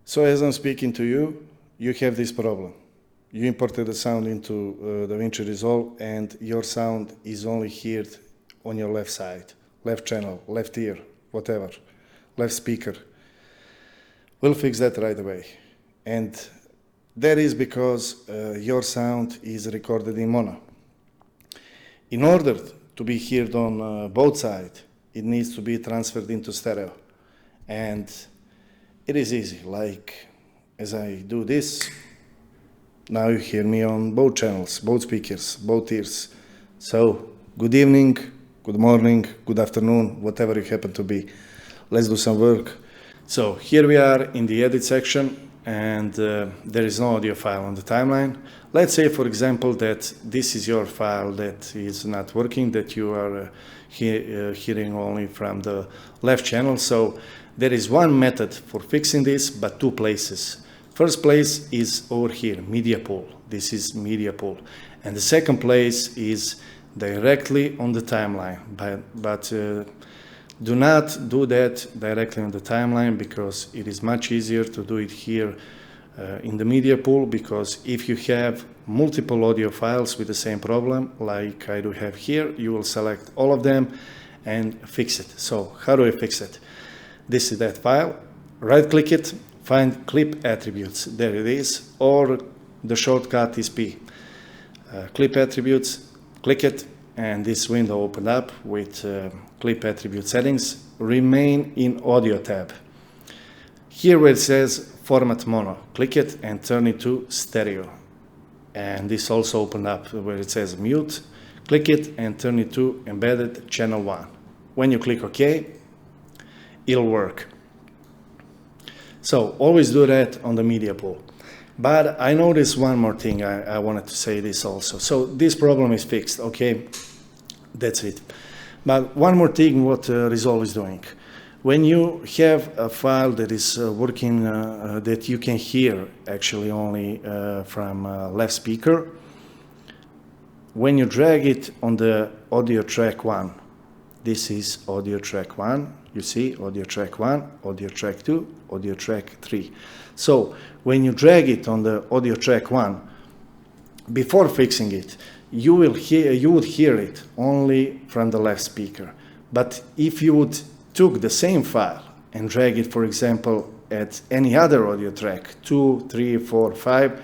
So as I'm speaking to you, you have this problem. You imported the sound into DaVinci Resolve and your sound is only heard on your left side, left channel, left ear, whatever, left speaker. We'll fix that right away. And that is because your sound is recorded in mono. In order to be heard on both sides, it needs to be transferred into stereo. And it is easy, like as I do this, now you hear me on both channels, both speakers, both ears. So, good evening, good morning, good afternoon, whatever you happen to be. Let's do some work. So, here we are in the edit section, and there is no audio file on the timeline. Let's say, for example, that this is your file that is not working, that you are hearing only from the left channel. So, there is one method for fixing this, but two places. First place is over here, media pool. This is media pool. And the second place is directly on the timeline. But do not do that directly on the timeline, because it is much easier to do it here in the media pool, because if you have multiple audio files with the same problem, like I do have here, you will select all of them and fix it. So how do I fix it? This is that file. Right-click it. Find clip attributes, there it is, or the shortcut is P. Clip attributes, click it, and this window opened up with clip attribute settings. Remain in audio tab. Here where it says format mono, click it and turn it to stereo. And this also opened up where it says mute. Click it and turn it to embedded channel 1. When you click OK, it'll work. So always do that on the media pool. But I noticed one more thing. I wanted to say this also. So this problem is fixed, okay? That's it. But one more thing what Resolve is doing. When you have a file that is working, that you can hear actually only from left speaker, when you drag it on the audio track 1, this is audio track 1, you see audio track 1, audio track 2, audio track 3. So when you drag it on the audio track 1, before fixing it, you would hear it only from the left speaker. But if you would took the same file and drag it, for example, at any other audio track, 2, 3, 4, 5,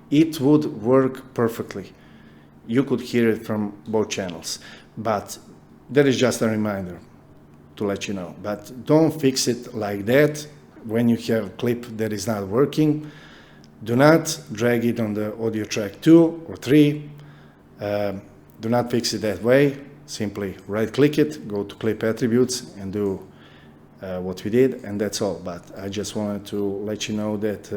it would work perfectly. You could hear it from both channels. But that is just a reminder to let you know. But don't fix it like that when you have a clip that is not working. Do not drag it on the audio track 2 or 3. Do not fix it that way. Simply right-click it, go to clip attributes and do what we did, and that's all. But I just wanted to let you know that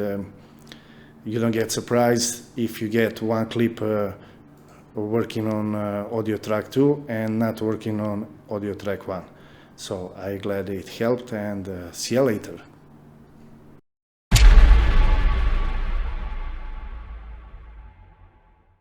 you don't get surprised if you get one clip working on audio track 2 and not working on audio track 1. So I'm glad it helped, and see you later.